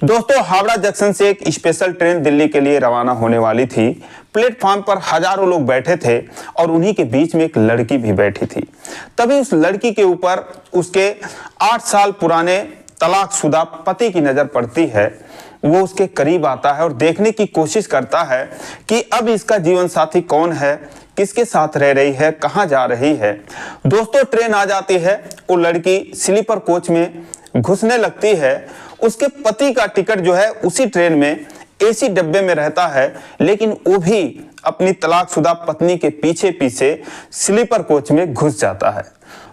दोस्तों, हावड़ा जंक्शन से एक स्पेशल ट्रेन दिल्ली के लिए रवाना होने वाली थी। प्लेटफॉर्म पर हजारों लोग बैठे थे और उन्हीं के बीच में एक लड़की भी बैठी थी। तभी उस लड़की के ऊपर उसके 8 साल पुराने तलाकशुदा पति की नजर पड़ती है। वो उसके करीब आता है और देखने की कोशिश करता है कि अब इसका जीवन साथी कौन है, किसके साथ रह रही है, कहाँ जा रही है। दोस्तों, ट्रेन आ जाती है। वो लड़की स्लीपर कोच में घुसने लगती है। उसके पति का टिकट जो है उसी ट्रेन में एसी डब्बे में रहता है, लेकिन वो भी अपनी तलाकशुदा पत्नी के पीछे पीछे स्लीपर कोच में घुस जाता है।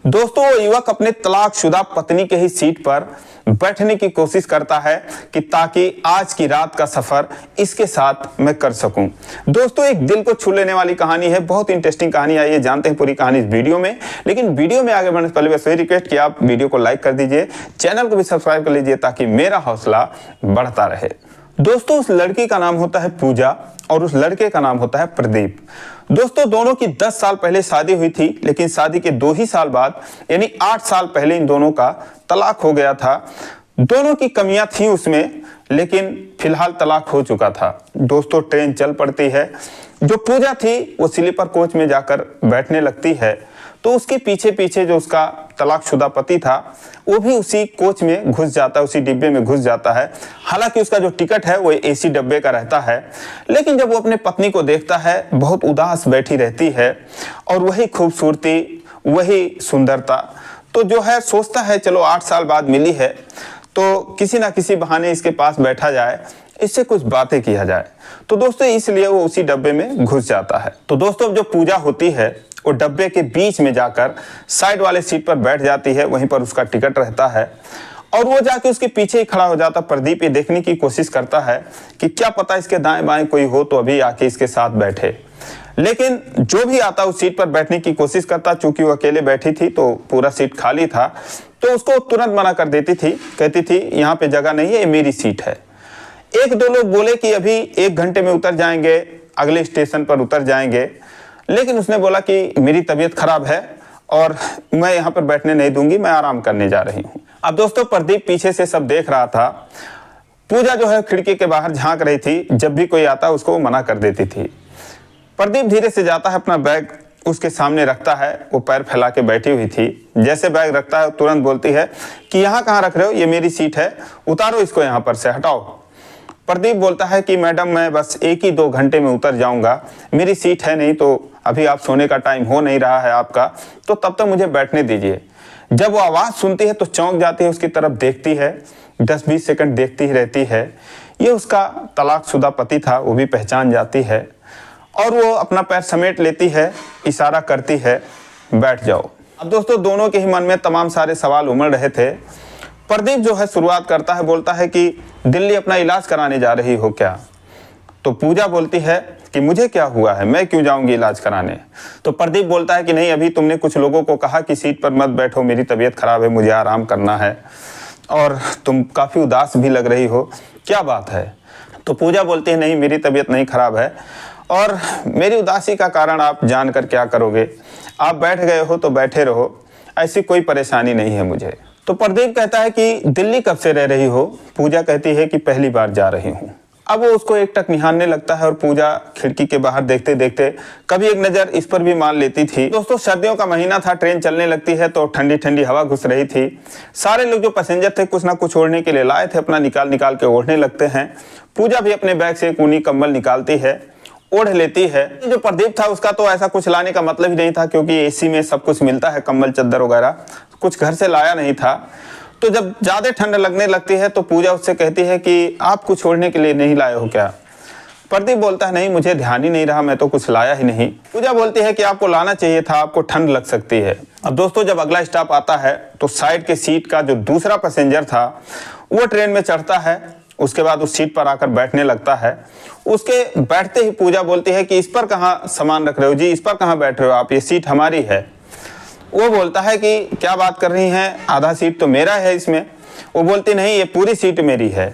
दोस्तों, वो युवक अपने तलाकशुदा पत्नी के ही सीट पर बैठने की कोशिश करता है कि ताकि आज की रात का सफर इसके साथ मैं कर सकूं। दोस्तों, एक दिल को छू लेने वाली कहानी है, बहुत इंटरेस्टिंग कहानी है। ये जानते हैं पूरी कहानी इस वीडियो में, लेकिन वीडियो में आगे बढ़ने से पहले बस वही रिक्वेस्ट कि आप वीडियो को लाइक कर दीजिए, चैनल को भी सब्सक्राइब कर लीजिए ताकि मेरा हौसला बढ़ता रहे। दोस्तों, उस लड़की का नाम होता है पूजा और उस लड़के का नाम होता है प्रदीप। दोस्तों, दोनों की 10 साल पहले शादी हुई थी, लेकिन शादी के 2 ही साल बाद यानी 8 साल पहले इन दोनों का तलाक हो गया था। दोनों की कमियां थी उसमें, लेकिन फिलहाल तलाक हो चुका था। दोस्तों, ट्रेन चल पड़ती है। जो पूजा थी वो स्लीपर कोच में जाकर बैठने लगती है, तो उसके पीछे पीछे जो उसका तलाकशुदा पति था वो भी उसी कोच में घुस जाता है, उसी डिब्बे में घुस जाता है। हालांकि उसका जो टिकट है वो एसी डब्बे का रहता है, लेकिन जब वो अपने पत्नी को देखता है, बहुत उदास बैठी रहती है और वही खूबसूरती, वही सुंदरता, तो जो है सोचता है चलो 8 साल बाद मिली है तो किसी ना किसी बहाने इसके पास बैठा जाए, इससे कुछ बातें किया जाए। तो दोस्तों, इसलिए वो उसी डब्बे में घुस जाता है। तो दोस्तों, जो पूजा होती है वो डब्बे के बीच में जाकर साइड वाले सीट पर बैठ जाती है, वहीं पर उसका टिकट रहता है और वो जाके उसके पीछे ही खड़ा हो जाता। प्रदीप ये देखने की कोशिश करता है कि क्या पता इसके दाएं बाएं कोई हो तो अभी आके इसके साथ बैठे, लेकिन जो भी आता उस सीट पर बैठने की कोशिश करता। चूंकि वो अकेले बैठी थी तो पूरा सीट खाली था, तो उसको तुरंत मना कर देती थी, कहती थी यहाँ पे जगह नहीं है, ये मेरी सीट है। 1-2 लोग बोले कि अभी 1 घंटे में उतर जाएंगे, अगले स्टेशन पर उतर जाएंगे, लेकिन उसने बोला कि मेरी तबीयत खराब है और मैं यहाँ पर बैठने नहीं दूंगी, मैं आराम करने जा रही हूँ। अब दोस्तों, प्रदीप पीछे से सब देख रहा था। पूजा जो है खिड़की के बाहर झांक रही थी, जब भी कोई आता उसको मना कर देती थी। प्रदीप धीरे से जाता है, अपना बैग उसके सामने रखता है। वो पैर फैला के बैठी हुई थी, जैसे बैग रखता है तुरंत बोलती है कि यहाँ कहाँ रख रहे हो, ये मेरी सीट है, उतारो इसको यहाँ पर से, हटाओ। प्रदीप बोलता है कि मैडम मैं बस 1 ही 2 घंटे में उतर जाऊंगा, मेरी सीट है नहीं, तो अभी आप सोने का टाइम हो नहीं रहा है आपका, तो तब तक मुझे बैठने दीजिए। जब वो आवाज़ सुनती है तो चौंक जाती है, उसकी तरफ देखती है, 10-20 सेकंड देखती ही रहती है। ये उसका तलाकशुदा पति था, वो भी पहचान जाती है और वो अपना पैर समेट लेती है, इशारा करती है बैठ जाओ। अब दोस्तों, दोनों के ही मन में तमाम सारे सवाल उमड़ रहे थे। प्रदीप जो है शुरुआत करता है, बोलता है कि दिल्ली अपना इलाज कराने जा रही हो क्या? तो पूजा बोलती है कि मुझे क्या हुआ है, मैं क्यों जाऊंगी इलाज कराने? तो प्रदीप बोलता है कि नहीं, अभी तुमने कुछ लोगों को कहा कि सीट पर मत बैठो, मेरी तबीयत खराब है, मुझे आराम करना है और तुम काफ़ी उदास भी लग रही हो, क्या बात है? तो पूजा बोलती है नहीं, मेरी तबीयत नहीं खराब है और मेरी उदासी का कारण आप जानकर क्या करोगे, आप बैठ गए हो तो बैठे रहो, ऐसी कोई परेशानी नहीं है मुझे। तो प्रदीप कहता है कि दिल्ली कब से रह रही हो? पूजा कहती है कि पहली बार जा रही हूँ। अब वो उसको एकटक निहारने लगता है और पूजा खिड़की के बाहर देखते देखते कभी एक नज़र इस पर भी मार लेती थी। दोस्तों, सर्दियों का महीना था, ट्रेन चलने लगती है तो ठंडी ठंडी हवा घुस रही थी। सारे लोग जो पैसेंजर थे कुछ ना कुछ ओढ़ने के लिए लाए थे, अपना निकाल के ओढ़ने लगते हैं। पूजा भी अपने बैग से एक ऊनी कंबल निकालती है, ओढ़ लेती है। जो प्रदीप था उसका तो ऐसा कुछ लाने का मतलब ही नहीं था, क्योंकि एसी में सब कुछ मिलता है, कंबल चद्दर वगैरह, कुछ घर से लाया नहीं था। तो जब ज़्यादा ठंड लगने लगती है तो पूजा उससे कहती है कि आप कुछ छोड़ने के लिए नहीं लाए हो क्या? प्रदीप बोलता है नहीं, मुझे ध्यान ही नहीं रहा, मैं तो कुछ लाया ही नहीं। पूजा बोलती है कि आपको लाना चाहिए था, आपको ठंड लग सकती है। अब दोस्तों, जब अगला स्टॉप आता है तो साइड के सीट का जो दूसरा पैसेंजर था वो ट्रेन में चढ़ता है, उसके बाद उस सीट पर आकर बैठने लगता है। उसके बैठते ही पूजा बोलती है कि इस पर कहाँ सामान रख रहे हो जी, इस पर कहाँ बैठ रहे हो आप, ये सीट हमारी है। वो बोलता है कि क्या बात कर रही हैं, आधा सीट तो मेरा है इसमें। वो बोलती नहीं, ये पूरी सीट मेरी है।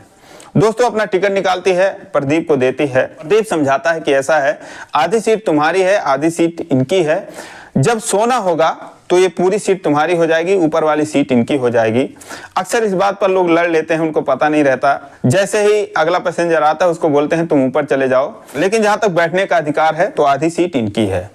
दोस्तों, अपना टिकट निकालती है, प्रदीप को देती है। प्रदीप समझाता है कि ऐसा है, आधी सीट तुम्हारी है, आधी सीट इनकी है, जब सोना होगा तो ये पूरी सीट तुम्हारी हो जाएगी, ऊपर वाली सीट इनकी हो जाएगी। अक्सर इस बात पर लोग लड़ लेते हैं, उनको पता नहीं रहता। जैसे ही अगला पैसेंजर आता है उसको बोलते हैं तुम ऊपर चले जाओ, लेकिन जहां तक बैठने का अधिकार है तो आधी सीट इनकी है।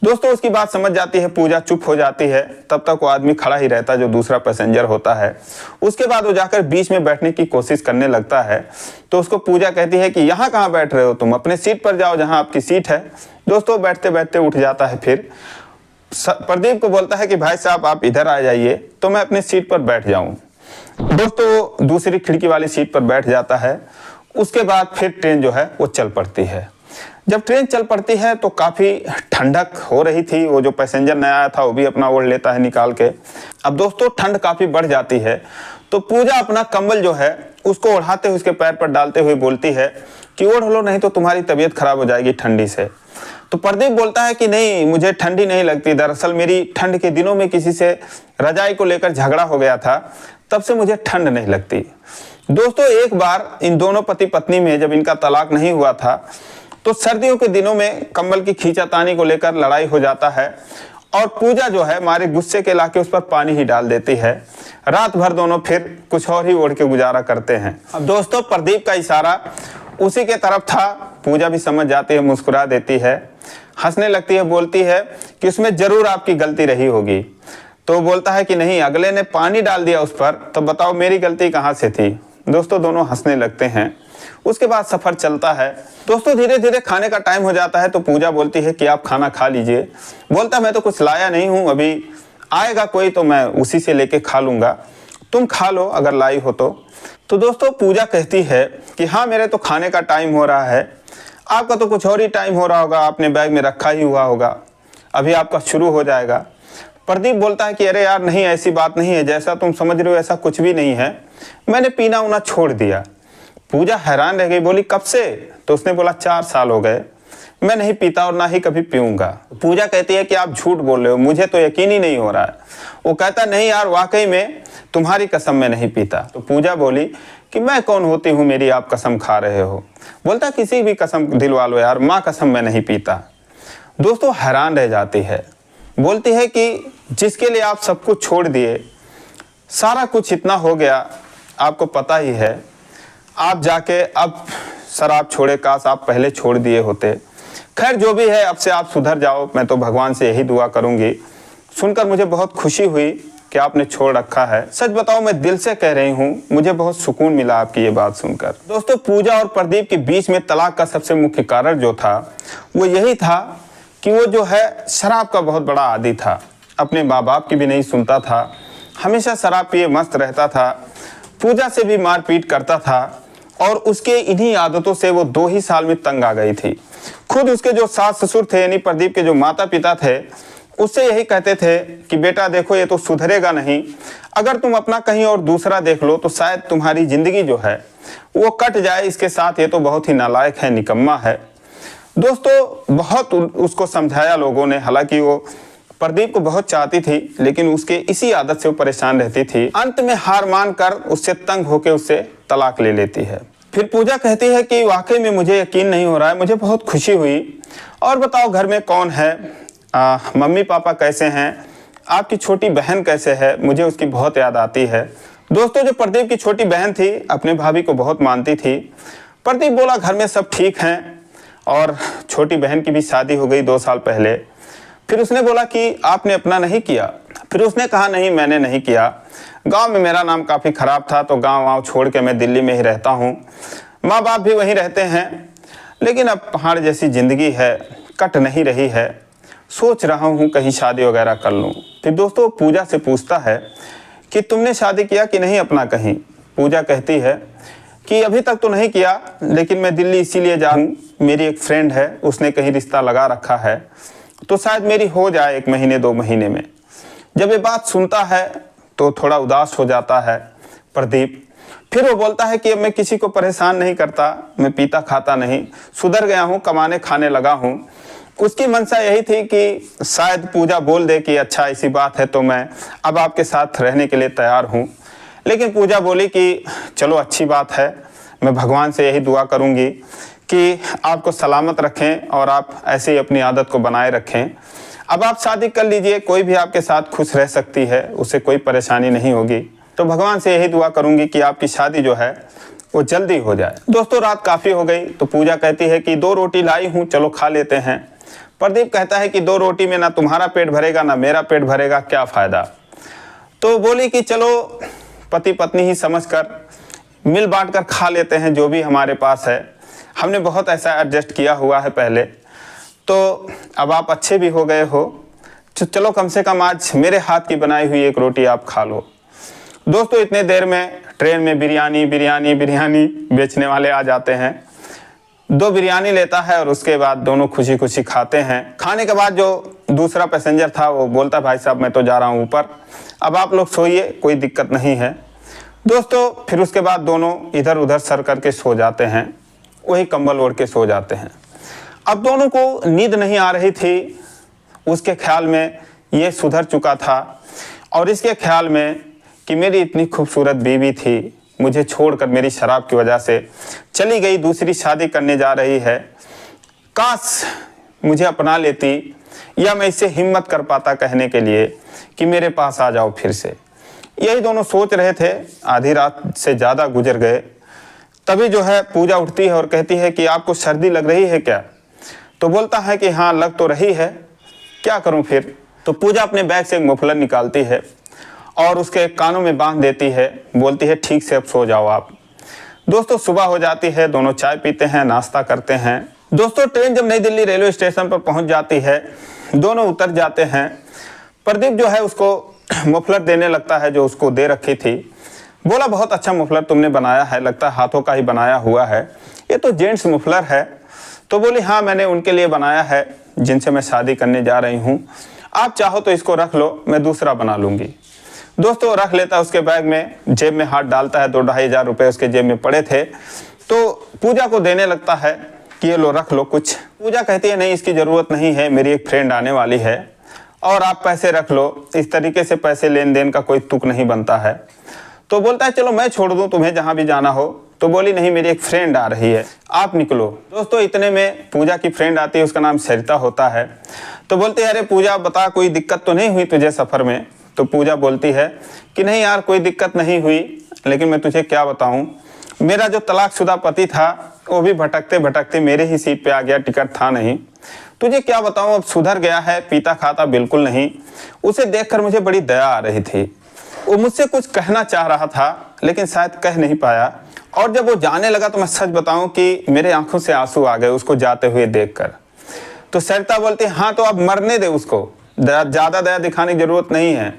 दोस्तों उसकी बात समझ जाती है, पूजा चुप हो जाती है। तब तक वो आदमी खड़ा ही रहता है जो दूसरा पैसेंजर होता है। उसके बाद वो जाकर बीच में बैठने की कोशिश करने लगता है। तो उसको पूजा कहती है कि यहाँ कहाँ बैठ रहे हो तुम, अपने सीट पर जाओ जहाँ आपकी सीट है। दोस्तों बैठते बैठते उठ जाता है। फिर प्रदीप को बोलता है कि भाई साहब आप इधर आ जाइए तो मैं अपनी सीट पर बैठ जाऊँ। दोस्तों दूसरी खिड़की वाली सीट पर बैठ जाता है। उसके बाद फिर ट्रेन जो है वो चल पड़ती है। जब ट्रेन चल पड़ती है तो काफ़ी ठंडक हो रही थी। वो जो पैसेंजर नया आया था वो भी अपना ओढ़ लेता है निकाल के। अब दोस्तों ठंड काफ़ी बढ़ जाती है तो पूजा अपना कंबल जो है उसको ओढ़ाते हुए उसके पैर पर डालते हुए बोलती है कि ओढ़ लो, नहीं तो तुम्हारी तबीयत खराब हो जाएगी ठंडी से। तो प्रदीप बोलता है कि नहीं, मुझे ठंडी नहीं लगती, दरअसल मेरी ठंड के दिनों में किसी से रजाई को लेकर झगड़ा हो गया था, तब से मुझे ठंड नहीं लगती। दोस्तों एक बार इन दोनों पति पत्नी में जब इनका तलाक नहीं हुआ था तो सर्दियों के दिनों में कंबल की खींचातानी को लेकर लड़ाई हो जाता है और पूजा जो है मारे गुस्से के लाके उस पर पानी ही डाल देती है। रात भर दोनों फिर कुछ और ही ओढ़ के गुजारा करते हैं। अब दोस्तों प्रदीप का इशारा उसी के तरफ था। पूजा भी समझ जाती है, मुस्कुरा देती है, हंसने लगती है, बोलती है कि उसमें जरूर आपकी गलती रही होगी। तो बोलता है कि नहीं, अगले ने पानी डाल दिया उस पर, तो बताओ मेरी गलती कहाँ से थी। दोस्तों दोनों हंसने लगते हैं। उसके बाद सफर चलता है। दोस्तों धीरे धीरे खाने का टाइम हो जाता है तो पूजा बोलती है कि आप खाना खा लीजिए। बोलता मैं तो कुछ लाया नहीं हूँ, अभी आएगा कोई तो मैं उसी से लेके खा लूँगा, तुम खा लो अगर लाई हो तो दोस्तों पूजा कहती है कि हाँ मेरे तो खाने का टाइम हो रहा है, आपका तो कुछ और ही टाइम हो रहा होगा, आपने बैग में रखा ही हुआ होगा, अभी आपका शुरू हो जाएगा। प्रदीप बोलता है कि अरे यार नहीं, ऐसी बात नहीं है, जैसा तुम समझ रहे हो ऐसा कुछ भी नहीं है, मैंने पीना उना छोड़ दिया। पूजा हैरान रह गई, बोली कब से? तो उसने बोला 4 साल हो गए, मैं नहीं पीता और ना ही कभी पीऊंगा। पूजा कहती है कि आप झूठ बोल रहे हो, मुझे तो यकीन ही नहीं हो रहा है। वो कहता नहीं यार वाकई में तुम्हारी कसम मैं नहीं पीता। तो पूजा बोली कि मैं कौन होती हूँ मेरी आप कसम खा रहे हो। बोलता किसी भी कसम दिलवा लो यार, माँ कसम मैं नहीं पीता। दोस्तों हैरान रह जाती है, बोलती है कि जिसके लिए आप सब कुछ छोड़ दिए, सारा कुछ इतना हो गया, आपको पता ही है, आप जाके अब शराब छोड़े, काश आप पहले छोड़ दिए होते। खैर जो भी है, अब से आप सुधर जाओ, मैं तो भगवान से यही दुआ करूंगी। सुनकर मुझे बहुत खुशी हुई कि आपने छोड़ रखा है। सच बताओ मैं दिल से कह रही हूँ, मुझे बहुत सुकून मिला आपकी ये बात सुनकर। दोस्तों पूजा और प्रदीप के बीच में तलाक का सबसे मुख्य कारण जो था वो यही था कि वो जो है शराब का बहुत बड़ा आदी था, अपने माँ बाप की भी नहीं सुनता था, हमेशा शराब पिए मस्त रहता था, पूजा से भी मारपीट करता था और उसके इन्हीं आदतों से वो 2 ही साल में तंग आ गई थी। खुद उसके जो सास ससुर थे यानी प्रदीप के जो माता पिता थे उससे यही कहते थे कि बेटा देखो ये तो सुधरेगा नहीं, अगर तुम अपना कहीं और दूसरा देख लो तो शायद तुम्हारी जिंदगी जो है वो कट जाए, इसके साथ ये तो बहुत ही नालायक है, निकम्मा है। दोस्तों बहुत उसको समझाया लोगों ने, हालांकि वो प्रदीप को बहुत चाहती थी लेकिन उसके इसी आदत से वो परेशान रहती थी। अंत में हार मानकर उससे तंग होकर उससे तलाक ले लेती है। फिर पूजा कहती है कि वाकई में मुझे यकीन नहीं हो रहा है, मुझे बहुत खुशी हुई, और बताओ घर में कौन है, मम्मी पापा कैसे हैं, आपकी छोटी बहन कैसे है, मुझे उसकी बहुत याद आती है। दोस्तों जो प्रदीप की छोटी बहन थी अपने भाभी को बहुत मानती थी। प्रदीप बोला घर में सब ठीक हैं और छोटी बहन की भी शादी हो गई 2 साल पहले। फिर उसने बोला कि आपने अपना नहीं किया? फिर उसने कहा नहीं मैंने नहीं किया, गांव में मेरा नाम काफ़ी ख़राब था तो गांव छोड़ के मैं दिल्ली में ही रहता हूं, माँ बाप भी वहीं रहते हैं, लेकिन अब पहाड़ जैसी ज़िंदगी है, कट नहीं रही है, सोच रहा हूं कहीं शादी वगैरह कर लूं। फिर दोस्तों पूजा से पूछता है कि तुमने शादी किया कि नहीं अपना कहीं? पूजा कहती है कि अभी तक तो नहीं किया, लेकिन मैं दिल्ली इसीलिए जाऊँ, मेरी एक फ्रेंड है उसने कहीं रिश्ता लगा रखा है तो शायद मेरी हो जाए 1 महीने 2 महीने में। जब ये बात सुनता है तो थोड़ा उदास हो जाता है प्रदीप। फिर वो बोलता है कि अब मैं किसी को परेशान नहीं करता, मैं पीता खाता नहीं, सुधर गया हूँ, कमाने खाने लगा हूँ। उसकी मंशा यही थी कि शायद पूजा बोल दे कि अच्छा ऐसी बात है तो मैं अब आपके साथ रहने के लिए तैयार हूँ। लेकिन पूजा बोली कि चलो अच्छी बात है, मैं भगवान से यही दुआ करूँगी कि आपको सलामत रखें और आप ऐसे ही अपनी आदत को बनाए रखें। अब आप शादी कर लीजिए, कोई भी आपके साथ खुश रह सकती है, उसे कोई परेशानी नहीं होगी। तो भगवान से यही दुआ करूंगी कि आपकी शादी जो है वो जल्दी हो जाए। दोस्तों रात काफ़ी हो गई तो पूजा कहती है कि 2 रोटी लाई हूँ, चलो खा लेते हैं। प्रदीप कहता है कि 2 रोटी में ना तुम्हारा पेट भरेगा ना मेरा पेट भरेगा, क्या फ़ायदा। तो बोली कि चलो पति पत्नी ही समझकर मिल बांट कर खा लेते हैं जो भी हमारे पास है, हमने बहुत ऐसा एडजस्ट किया हुआ है पहले, तो अब आप अच्छे भी हो गए हो, चलो कम से कम आज मेरे हाथ की बनाई हुई 1 रोटी आप खा लो। दोस्तों इतने देर में ट्रेन में बिरयानी बिरयानी बिरयानी बेचने वाले आ जाते हैं। 2 बिरयानी लेता है और उसके बाद दोनों खुशी खुशी खाते हैं। खाने के बाद जो दूसरा पैसेंजर था वो बोलता भाई साहब मैं तो जा रहा हूँ ऊपर, अब आप लोग सोइए, कोई दिक्कत नहीं है। दोस्तों फिर उसके बाद दोनों इधर उधर सर करके सो जाते हैं, वही कंबल ओढ़ के सो जाते हैं। अब दोनों को नींद नहीं आ रही थी, उसके ख्याल में ये सुधर चुका था और इसके ख्याल में कि मेरी इतनी खूबसूरत बीवी थी, मुझे छोड़कर मेरी शराब की वजह से चली गई, दूसरी शादी करने जा रही है, काश मुझे अपना लेती या मैं इससे हिम्मत कर पाता कहने के लिए कि मेरे पास आ जाओ फिर से। यही दोनों सोच रहे थे, आधी रात से ज़्यादा गुजर गए। तभी जो है पूजा उठती है और कहती है कि आपको सर्दी लग रही है क्या। तो बोलता है कि हाँ लग तो रही है, क्या करूँ फिर। तो पूजा अपने बैग से एक मफलर निकालती है और उसके कानों में बांध देती है, बोलती है ठीक से अब सो जाओ आप। दोस्तों सुबह हो जाती है, दोनों चाय पीते हैं, नाश्ता करते हैं। दोस्तों ट्रेन जब नई दिल्ली रेलवे स्टेशन पर पहुंच जाती है, दोनों उतर जाते हैं। प्रदीप जो है उसको मफलर देने लगता है जो उसको दे रखी थी। बोला बहुत अच्छा मफलर तुमने बनाया है, लगता है हाथों का ही बनाया हुआ है, ये तो जेंट्स मफलर है। तो बोली हाँ मैंने उनके लिए बनाया है जिनसे मैं शादी करने जा रही हूँ, आप चाहो तो इसको रख लो, मैं दूसरा बना लूँगी। दोस्तों रख लेता है उसके बैग में, जेब में हाथ डालता है, 2-2.5 हज़ार रुपये उसके जेब में पड़े थे, तो पूजा को देने लगता है कि ये लो रख लो कुछ। पूजा कहती है नहीं इसकी ज़रूरत नहीं है, मेरी एक फ्रेंड आने वाली है और आप पैसे रख लो, इस तरीके से पैसे लेन देन का कोई तुक नहीं बनता है। तो बोलता है चलो मैं छोड़ दूँ तुम्हें जहाँ भी जाना हो। तो बोली नहीं मेरी एक फ्रेंड आ रही है, आप निकलो। दोस्तों इतने में पूजा की फ्रेंड आती है, उसका नाम सरिता होता है। तो बोलते हैं अरे पूजा बता कोई दिक्कत तो नहीं हुई तुझे सफ़र में। तो पूजा बोलती है कि नहीं यार कोई दिक्कत नहीं हुई, लेकिन मैं तुझे क्या बताऊं, मेरा जो तलाकशुदा पति था वो भी भटकते भटकते मेरे ही सीट पे आ गया, टिकट था नहीं। तुझे क्या बताऊं अब सुधर गया है, पीता खाता बिल्कुल नहीं। उसे देखकर मुझे बड़ी दया आ रही थी, वो मुझसे कुछ कहना चाह रहा था लेकिन शायद कह नहीं पाया। और जब वो जाने लगा तो मैं सच बताऊं कि मेरे आंखों से आंसू आ गए उसको जाते हुए देखकर। तो सरिता बोलती हाँ तो अब मरने दे उसको, ज़्यादा दया दिखाने की जरूरत नहीं है।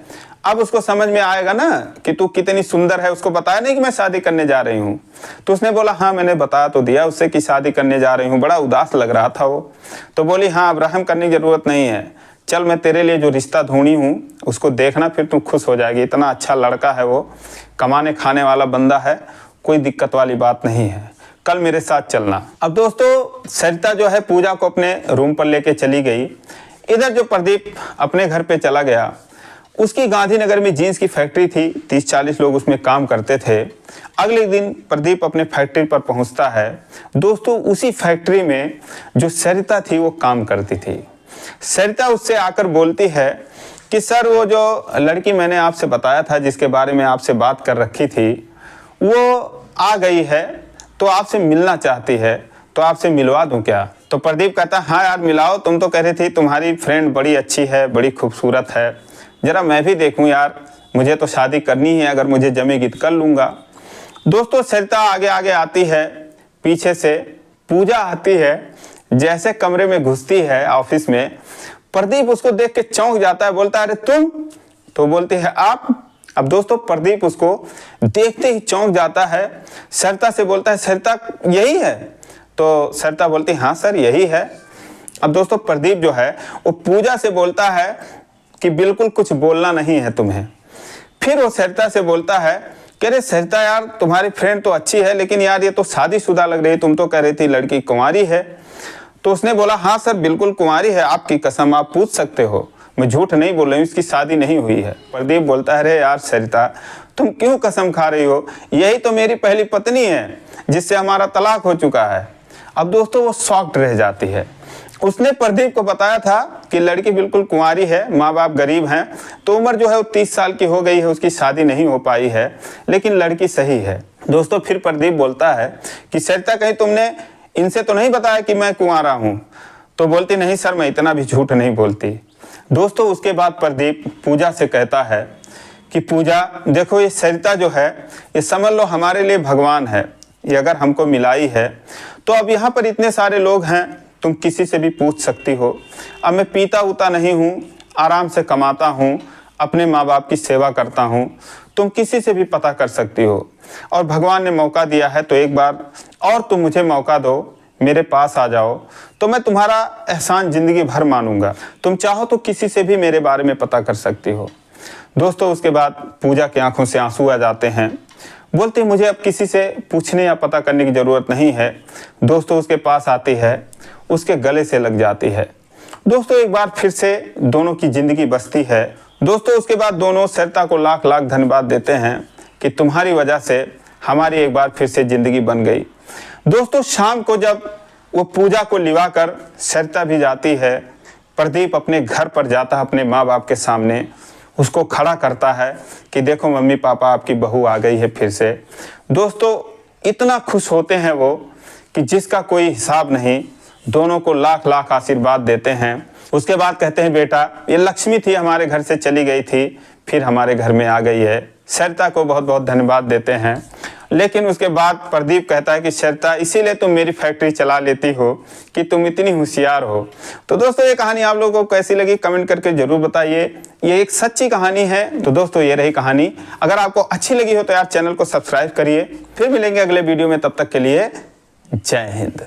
अब उसको समझ में आएगा ना कि तू कितनी सुंदर है। उसको बताया नहीं कि मैं शादी करने जा रही हूँ। तो उसने बोला हाँ मैंने बता तो दिया उससे कि शादी करने जा रही हूँ। बड़ा उदास लग रहा था वो। तो बोली हाँ अब रहम करने की ज़रूरत नहीं है, चल मैं तेरे लिए जो रिश्ता ढूंढी हूँ उसको देखना, फिर तू खुश हो जाएगी। इतना अच्छा लड़का है वो, कमाने खाने वाला बंदा है, कोई दिक्कत वाली बात नहीं है, कल मेरे साथ चलना। अब दोस्तों सरिता जो है पूजा को अपने रूम पर लेके चली गई। इधर जो प्रदीप अपने घर पे चला गया, उसकी गांधीनगर में जीन्स की फैक्ट्री थी, 30-40 लोग उसमें काम करते थे। अगले दिन प्रदीप अपने फैक्ट्री पर पहुंचता है। दोस्तों उसी फैक्ट्री में जो सरिता थी वो काम करती थी। सरिता उससे आकर बोलती है कि सर वो जो लड़की मैंने आपसे बताया था जिसके बारे में आपसे बात कर रखी थी वो आ गई है, तो आपसे मिलना चाहती है, तो आपसे मिलवा दूं क्या। तो प्रदीप कहता हाँ यार मिलाओ, तुम तो कह रही थी तुम्हारी फ्रेंड बड़ी अच्छी है, बड़ी खूबसूरत है, ज़रा मैं भी देखूं यार, मुझे तो शादी करनी है, अगर मुझे जमेगी तो कर लूँगा। दोस्तों सरिता आगे आगे आती है, पीछे से पूजा आती है। जैसे कमरे में घुसती है ऑफिस में, प्रदीप उसको देख के चौंक जाता है, बोलता है अरे तुम। तो बोलती है आप। अब दोस्तों प्रदीप उसको देखते ही चौंक जाता है। सरिता से बोलता है सरिता यही है। तो सरिता बोलती हाँ सर यही है। अब दोस्तों प्रदीप जो है वो पूजा से बोलता है कि बिल्कुल कुछ बोलना नहीं है तुम्हें। फिर वो सरिता से बोलता है कि अरे सरिता यार तुम्हारी फ्रेंड तो अच्छी है, लेकिन यार ये तो शादीशुदा लग रही है, तुम तो कह रही थी लड़की कुंवारी है। तो उसने बोला हाँ सर बिल्कुल कुंवारी है, आपकी कसम, आप पूछ सकते हो, मैं झूठ नहीं बोल रही हूँ, इसकी शादी नहीं हुई है। प्रदीप बोलता है अरे यार सरिता तुम क्यों कसम खा रही हो, यही तो मेरी पहली पत्नी है जिससे हमारा तलाक हो चुका है। अब दोस्तों वो शॉक्ड रह जाती है उसने प्रदीप को बताया था कि लड़की बिल्कुल कुंवारी है, माँ बाप गरीब हैं, तो उम्र जो है वो 30 साल की हो गई है, उसकी शादी नहीं हो पाई है, लेकिन लड़की सही है। दोस्तों फिर प्रदीप बोलता है कि सरिता कहीं तुमने इनसे तो नहीं बताया कि मैं कुंवारा हूँ? तो बोलती नहीं सर, मैं इतना भी झूठ नहीं बोलती। दोस्तों उसके बाद प्रदीप पूजा से कहता है कि पूजा देखो, ये सरिता जो है ये समझ लो हमारे लिए भगवान है, ये अगर हमको मिलाई है तो अब यहाँ पर इतने सारे लोग हैं, तुम किसी से भी पूछ सकती हो। अब मैं पीता उता नहीं हूँ, आराम से कमाता हूँ, अपने माँ बाप की सेवा करता हूँ, तुम किसी से भी पता कर सकती हो। और भगवान ने मौका दिया है तो एक बार और तुम मुझे मौका दो, मेरे पास आ जाओ, तो मैं तुम्हारा एहसान ज़िंदगी भर मानूंगा। तुम चाहो तो किसी से भी मेरे बारे में पता कर सकती हो। दोस्तों उसके बाद पूजा की आंखों से आंसू आ जाते हैं, बोलते मुझे अब किसी से पूछने या पता करने की ज़रूरत नहीं है। दोस्तों उसके पास आती है, उसके गले से लग जाती है। दोस्तों एक बार फिर से दोनों की ज़िंदगी बसती है। दोस्तों उसके बाद दोनों सरिता को लाख लाख धन्यवाद देते हैं कि तुम्हारी वजह से हमारी एक बार फिर से ज़िंदगी बन गई। दोस्तों शाम को जब वो पूजा को लिवा कर सरिता भी जाती है, प्रदीप अपने घर पर जाता है, अपने माँ बाप के सामने उसको खड़ा करता है कि देखो मम्मी पापा आपकी बहू आ गई है फिर से। दोस्तों इतना खुश होते हैं वो कि जिसका कोई हिसाब नहीं, दोनों को लाख लाख आशीर्वाद देते हैं। उसके बाद कहते हैं बेटा ये लक्ष्मी थी, हमारे घर से चली गई थी, फिर हमारे घर में आ गई है। सरिता को बहुत बहुत धन्यवाद देते हैं। लेकिन उसके बाद प्रदीप कहता है कि सरिता इसीलिए तुम मेरी फैक्ट्री चला लेती हो कि तुम इतनी होशियार हो। तो दोस्तों ये कहानी आप लोगों को कैसी लगी कमेंट करके जरूर बताइए। ये एक सच्ची कहानी है। तो दोस्तों ये रही कहानी। अगर आपको अच्छी लगी हो तो यार चैनल को सब्सक्राइब करिए। फिर मिलेंगे अगले वीडियो में, तब तक के लिए जय हिंद।